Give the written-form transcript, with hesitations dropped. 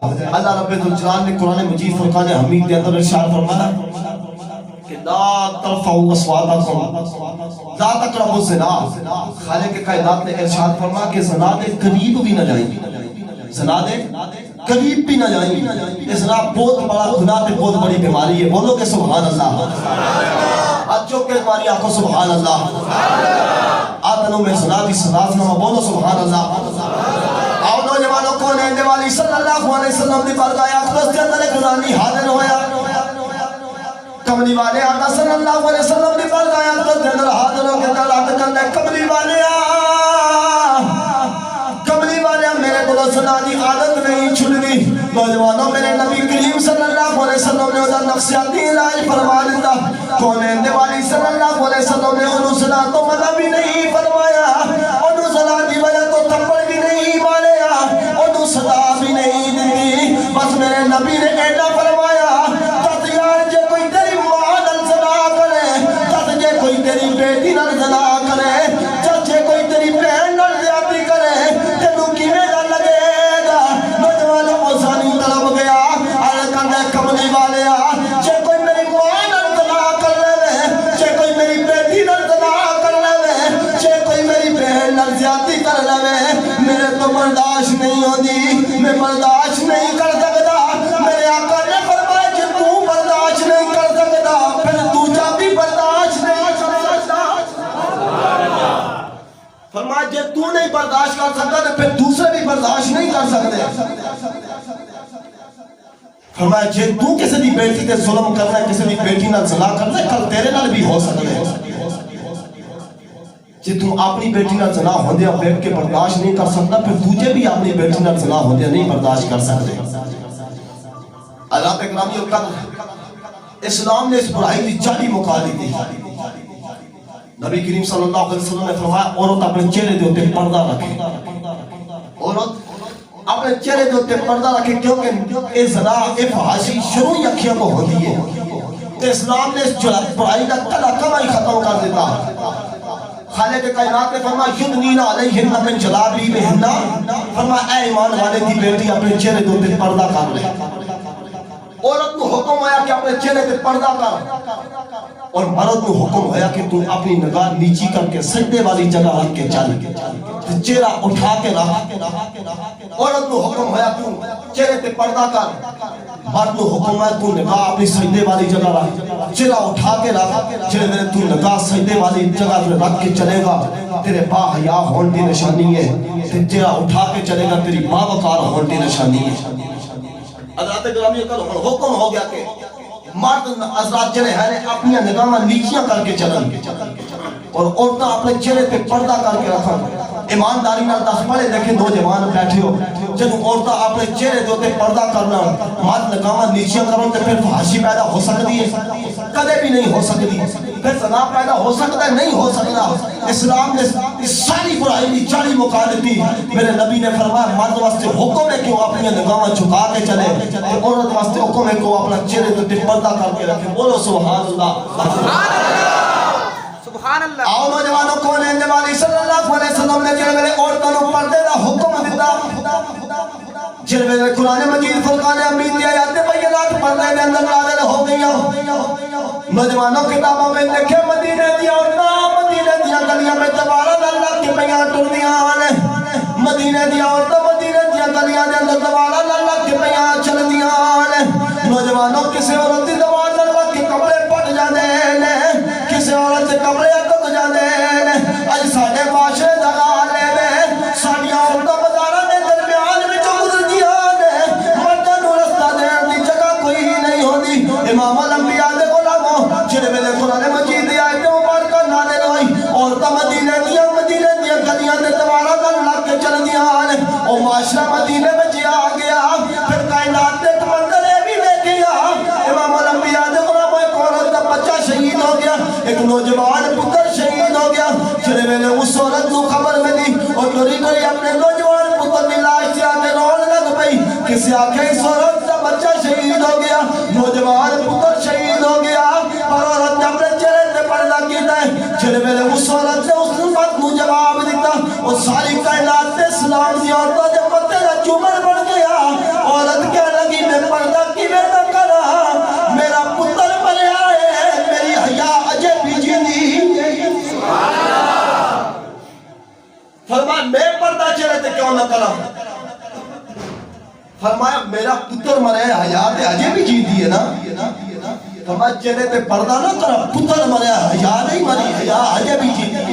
اللہ رب الجلال نے قرآن مجید فرقان حمید کے اندر ارشاد فرمایا کہ لا ترفعوا اصواتکم لا تقربوا الزنا. خالق کائنات نے ارشاد فرمایا کہ زنا کے قریب بھی نہ جائیں, زنا دے قریب بھی نہ جائیں. زنا بہت بڑا گناہ ہے, بہت بڑی بیماری ہے. بولو کہ سبحان اللہ. اچھو کہ ہماری آنکھوں سبحان اللہ. آدنوں میں زنا کی سزا سنما, بولو سبحان اللہ. آؤ نوجوانوں کو نیندے والی صلی اللہ علیہ وسلم دی برگاہ اقدس کے اندر ایک رانی حاضر ہویا. کملی والے آقا صلی اللہ علیہ وسلم دی برگاہ اقدس کے اندر حاضر ہو کے دلات کرنے کملی والے میرے دلوں سنا دی عادت نہیں چھڑنی. نوجوانوں میرے نبی کریم صلی اللہ علیہ وسلم نے ادھر نفسیاتی علاج فرما دیتا. کونین والی صلی اللہ علیہ وسلم نے انہوں سنا تو مدہ بھی نہیں فرمایا, انہوں سنا دی وجہ تو تھپڑ بھی نہیں ماریا, انہوں صدا بھی نہیں دی. بس میرے نبی نے ایڈا فرمایا تت یار جے کوئی تیری ماں نل زنا کرے, تت جے کوئی تیری بیٹی نل زنا کرے, تت جے کوئی تیری بہن نل زیادتی کرے, میرے تو برداشت نہیں ہوتی, میں برداشت نہیں کر سکتا. میرے آقا نے فرمایا کہ تو برداشت نہیں کر سکتا, پھر دوجا بھی برداشت نہیں کر سکتا. فرمایا کہ تو نہیں برداشت کر سکتا تو پھر دوسرے بھی برداشت نہیں کر سکتے. فرمایا کہ تو کسی دی بیٹی تے ظلم کرنا ہے, کسی دی بیٹی نہ زنا کرنا ہے, کل تیرے نال بھی ہو سکتا ہے. جی تم اپنی بیٹی نہ زنا ہوندیا بیٹھ کے برداشت نہیں کر سکتا, پھر دوجے بھی اپنی بیٹی نہ زنا ہوندیا نہیں برداشت کر سکتے. اللہ کے گرامی اوقات اسلام نے اس برائی کی جاری مکا دی تھی. نبی کریم صلی اللہ علیہ وسلم نے فرمایا عورت اپنے چہرے دے ہوتے پردہ رکھے, عورت اپنے چہرے دے ہوتے پردہ رکھے, کیونکہ اے زنا اے فحاشی شروع ہی اکھیاں کو ہوتی ہے. تو اسلام نے اس برائی کا کلا کما ہی ختم کر دیتا. خالق کائنات نے فرمایا یدنین علیہن من جلابیبہن, فرمایا اے ایمان والے کی بیٹی اپنے چہرے دے اوپر پردہ کر لے. عورت کو حکم آیا کہ اپنے چہرے پہ پردہ کر, اور مرد کو حکم آیا کہ تو اپنی نگاہ نیچی کر کے سجدے والی جگہ رکھ کے چل, چہرہ اٹھا کے رکھ. عورت کو حکم آیا تو چہرے پہ پردہ کر, مرد کو حکم ہے تو نگاہ اپنی سجدے والی جگہ رکھ, چہرہ اٹھا کے رکھ. چہرے تو نگاہ سجدے والی جگہ رکھ کے چلے گا تیرے با حیا ہون کی نشانی ہے, چہرہ اٹھا کے چلے گا تیری با وقار ہون کی نشانی ہے. حضرات گرامی حکم ہو گیا کہ مرد حضرات جنہیں ہیں اپنی نگاہ نیچیاں کر کے چلن, اور عورتیں اپنے چہرے پہ پردہ کر کے رکھن. ایمانداری نال دس پڑھے دیکھیں نوجوان بیٹھے ہو, جب عورتیں اپنے چہرے دے اوپر پردہ کرنا, مرد نگاہ نیچیاں کرن تے پھر فحاشی پیدا ہو سکتی ہے, کدے بھی نہیں ہو سکتی. پھر زنا پیدا ہو سکتا ہے, نہیں ہو سکتا. اسلام نے ساری برائی کی جڑی مکا دیتی. میرے نبی نے فرمایا مرد واسطے حکم ہے کہ وہ اپنی نگاہ جھکا کے چلے, عورت واسطے حکم ہے کہ وہ اپنا چہرے دے اوپر پردہ کر کے رکھے. بولو سبحان اللہ. آؤ نوجوانوں کو نیندے والی صلی اللہ علیہ وسلم نے جنہیں میرے عورتوں پردے دا حکم دیتا, جنہیں میرے قرآن مجید فرقان حمید دی آیات بینات پردے دے اندر نازل ہو گئی. نوجوانوں کتابوں میں دیکھے مدینے دی عورتاں مدینے دی گلیاں میں تبارک اللہ کی بیاں ٹردیاں نے, مدینے دی عورتاں مدینے دی گلیاں دے اندر تبارک اللہ کی بیاں چلدیاں نے. نوجوانوں کسی عورت دی زبان نال کے کپڑے پھٹ جاندے نے, کسی عورت سے کپڑے اٹک جاندے نے. اج ساڈے معاشرے دا حال ہے, ساڈیاں عورتاں بازاراں دے درمیان وچ گزردیاں نے, مرداں نوں رستہ دین دی جگہ کوئی نہیں ہوندی. امام الانبیاء دے غلاموں جڑے ویلے قرآن مجید دی آیت مبارکہ نازل ہوئی, عورتاں مدینے دیاں گلیاں تے دوارا گل لگ کے چلدیاں نے. او معاشرہ مدینے وچ آ گیا, پھر کائنات دے ایک منظر اے بھی لے کے آ. امام الانبیاء دے غلاموں ایک عورت دا بچہ شہید ہو گیا, ایک نوجوان پتر شہید ہو گیا. جڑے ویلے اس عورت کو خبر ملی, اور ٹری ٹری اپنے نوجوان پتر دی لاش سے آ کے رون لگ پئی. کسی آنکھیں اس عورت دا بچہ شہید ہو گیا, نوجوان پتر شہید ہو گیا, اور عورت نے اپنے چہرے تے پردہ کیتا ہے. جڑے ویلے اس عورت نے اس بات کو جواب دیتا, اور ساری کائنات تے اسلام دی عورتوں دے متے دا چومر بن گیا. عورت کے نہ کرا فرمایا میرا پتر مرے حیات اجے بھی جیتی ہے نا فرمایا چہرے تے پردہ نہ کرا پتر مرے حیا نہیں مری حیا اجے بھی جیتی ہے